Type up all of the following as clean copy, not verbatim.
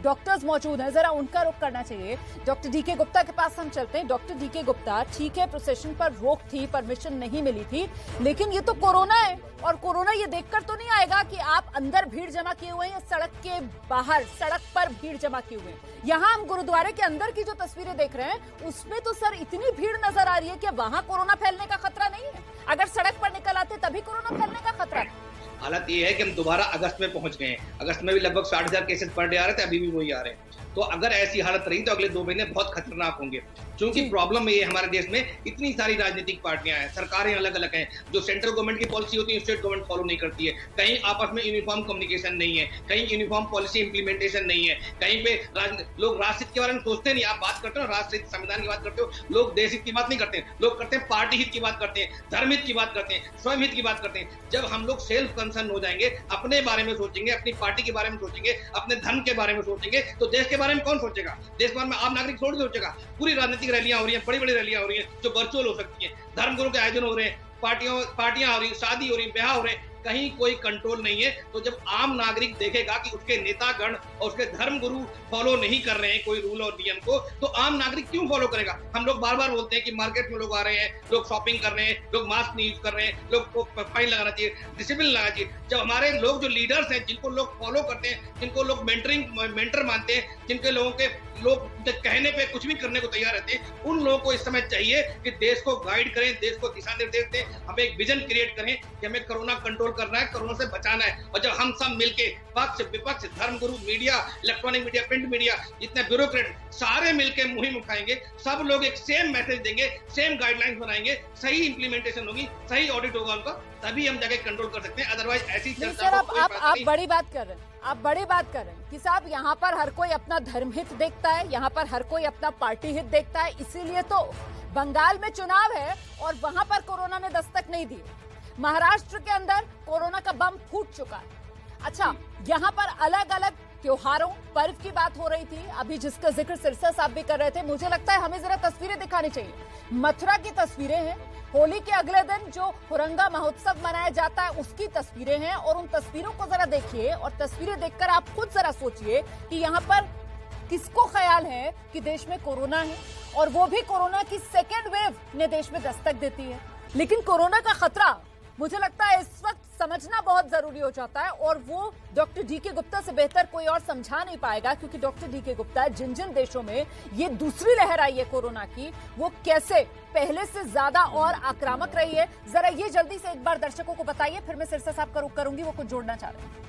Doctors मौजूद हैं, जरा उनका रुख करना चाहिए। डॉक्टर डीके गुप्ता के पास हम चलते हैं। डॉक्टर डीके गुप्ता, ठीक है प्रोसेशन पर रोक थी, परमिशन नहीं मिली थी, लेकिन ये तो कोरोना है और कोरोना ये देखकर तो नहीं आएगा कि आप अंदर भीड़ जमा किए हुए हैं या सड़क के बाहर सड़क पर भीड़ जमा किए हुए हैं। यहाँ हम गुरुद्वारे के अंदर की जो तस्वीरें देख रहे हैं उसमें तो सर इतनी भीड़ नजर आ रही है कि वहां कोरोना फैलने का खतरा नहीं है। अगर सड़क पर निकल आते तभी कोरोना फैलने का खतरा है। हालत ये है कि हम दोबारा अगस्त में पहुंच गए हैं। अगस्त में भी लगभग 60,000 केसेस पर डे आ रहे थे, अभी भी वही आ रहे हैं। तो अगर ऐसी हालत रही तो अगले 2 महीने बहुत खतरनाक होंगे, क्योंकि प्रॉब्लम ये है हमारे देश में इतनी सारी राजनीतिक पार्टियां हैं, सरकारें अलग अलग हैं, जो सेंट्रल गवर्नमेंट की पॉलिसी होती है स्टेट गवर्नमेंट फॉलो नहीं करती है, कहीं आपस में यूनिफॉर्म कम्युनिकेशन नहीं है, कहीं यूनिफॉर्म पॉलिसी इंप्लीमेंटेशन नहीं है, कहीं पे लोग राष्ट्र हित के बारे में सोचते नहीं। आप बात करते हो राष्ट्र हित संविधान की बात करते हो, लोग देश हित की बात नहीं करते, लोग करते हैं पार्टी हित की बात करते हैं, धर्म हित की बात करते हैं, स्वयं हित की बात करते हैं। जब हम लोग सेल्फ कंसर्न हो जाएंगे, अपने बारे में सोचेंगे, अपनी पार्टी के बारे में सोचेंगे, अपने धर्म के बारे में सोचेंगे, तो देश के बारे में कौन सोचेगा? देश भर में आम नागरिक थोड़ी सोचेगा। पूरी राजनीतिक रैलियां हो रही हैं, बड़ी बड़ी रैलियां हो रही हैं जो वर्चुअल हो सकती हैं, धर्मगुरु के आयोजन हो रहे हैं, पार्टियां हो रही, शादी हो रही, ब्याह हो रहे हैं, कहीं कोई कंट्रोल नहीं है। तो जब आम नागरिक देखेगा कि उसके नेतागण और उसके धर्म गुरु फॉलो नहीं कर रहे हैं कोई रूल और नियम को, तो आम नागरिक क्यों फॉलो करेगा? हम लोग बार बार बोलते हैं कि मार्केट में लोग आ रहे हैं, लोग शॉपिंग कर रहे हैं, लोग मास्क नहीं यूज कर रहे हैं, लोग को फाइन लगाना चाहिए, डिसिप्लिन लगाना चाहिए। जब हमारे लोग जो लीडर्स हैं, जिनको लोग फॉलो करते हैं, जिनको लोग मेंटर मानते हैं, जिनके लोग कहने पे कुछ भी करने को तैयार रहते हैं, उन लोगों को इस समय चाहिए कि देश को गाइड करें, देश को दिशा निर्देश दें, हमें एक विजन क्रिएट करें कि हमें कोरोना कंट्रोल करना है, कोरोना से बचाना है। और जब हम सब मिलके पक्ष विपक्ष, धर्मगुरु, media, electronic media, print media, जितने ब्यूरोक्रेट सारे मिलके मुहिम उठाएंगे, सब लोग एक सेम मैसेज देंगे, सेम गाइडलाइंस बनाएंगे, सही इंप्लीमेंटेशन होगी, सही ऑडिट होगा उनका, तभी हम जाके कंट्रोल कर सकते हैं। अदरवाइज ऐसी चर्चा आप बड़ी बात कर रहे हैं, आप बड़ी बात कर रहे हैं कि साहब यहाँ पर हर कोई अपना धर्म हित देखता है, यहाँ पर हर कोई अपना पार्टी हित देखता है, इसीलिए तो बंगाल में चुनाव है और वहां पर कोरोना ने दस्तक नहीं दी। महाराष्ट्र के अंदर कोरोना का बम फूट चुका है। अच्छा, यहाँ पर अलग अलग त्योहारों पर्व की बात हो रही थी, अभी जिसका जिक्र सिरसा साहब भी कर रहे थे। मुझे लगता है हमें जरा तस्वीरें दिखानी चाहिए। मथुरा की तस्वीरें हैं, होली के अगले दिन जो हुरंगा महोत्सव मनाया जाता है उसकी तस्वीरें हैं, और उन तस्वीरों को जरा देखिए और तस्वीरें देखकर आप खुद जरा सोचिए कि यहाँ पर किसको ख्याल है कि देश में कोरोना है, और वो भी कोरोना की सेकेंड वेव ने देश में दस्तक देती है। लेकिन कोरोना का खतरा मुझे लगता है इस वक्त समझना बहुत जरूरी हो जाता है, और वो डॉक्टर डीके गुप्ता से बेहतर कोई और समझा नहीं पाएगा, क्योंकि डॉक्टर डीके गुप्ता जिन जिन देशों में ये दूसरी लहर आई है कोरोना की, वो कैसे पहले से ज्यादा और आक्रामक रही है, जरा ये जल्दी से एक बार दर्शकों को बताइए, फिर मैं सिरसा साहब का रुख करूंगी, वो कुछ जोड़ना चाह रहे हैं।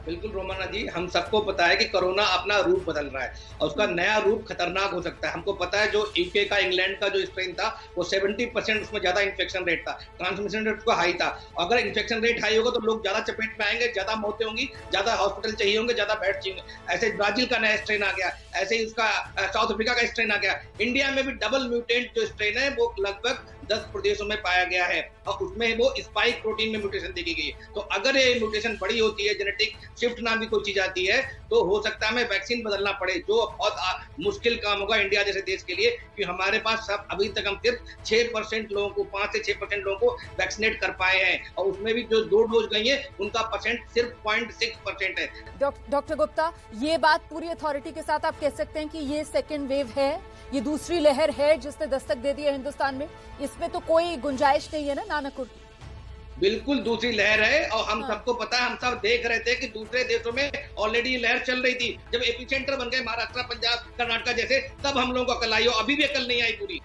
बिल्कुल रोमाना जी, हम सबको पता है कि कोरोना अपना रूप बदल रहा है और उसका नया रूप खतरनाक हो सकता है। हमको पता है जो यूके का, इंग्लैंड का जो स्ट्रेन था वो 70% उसमें ज्यादा इन्फेक्शन रेट था, ट्रांसमिशन रेट उसका हाई था। अगर इन्फेक्शन रेट हाई होगा तो लोग ज्यादा चपेट में आएंगे, ज्यादा मौतें होंगी, ज्यादा हॉस्पिटल चाहिए होंगे, ज्यादा बेड चाहिए। ऐसे ब्राजील का नया स्ट्रेन आ गया, ऐसे ही उसका साउथ अफ्रीका का स्ट्रेन आ गया। इंडिया में भी डबल म्यूटेंट जो स्ट्रेन है वो लगभग 10 प्रदेशों में पाया गया है, और उसमें वो स्पाइक प्रोटीन में म्यूटेशन देखी गई है। तो अगर ये म्यूटेशन बड़ी होती है, जेनेटिक शिफ्ट नाम की कोई चीज आती है, तो हो सकता है हमें वैक्सीन बदलना पड़े, जो बहुत मुश्किल काम होगा इंडिया जैसे देश के लिए, कि हमारे पास सब अभी तक हम सिर्फ 6% लोगों को, 5 से 6% लोगों को वैक्सीनेट कर पाए हैं, और उसमें भी जो 2 डोज गई है उनका परसेंट सिर्फ 0.6% है। डॉक्टर गुप्ता, ये बात पूरी अथॉरिटी के साथ आप कह सकते हैं कि ये सेकेंड वेव है, ये दूसरी लहर है जिसने दस्तक दे दी है हिंदुस्तान में, इसमें तो कोई गुंजाइश नहीं है ना नानकुर? बिल्कुल दूसरी लहर है, और हम सबको पता है, हम सब देख रहे थे कि दूसरे देशों में ऑलरेडी लहर चल रही थी। जब एपी सेंटर बन गए महाराष्ट्र, पंजाब, कर्नाटक जैसे, तब हम लोगों को अकल आई, और अभी भी अकल नहीं आई पूरी।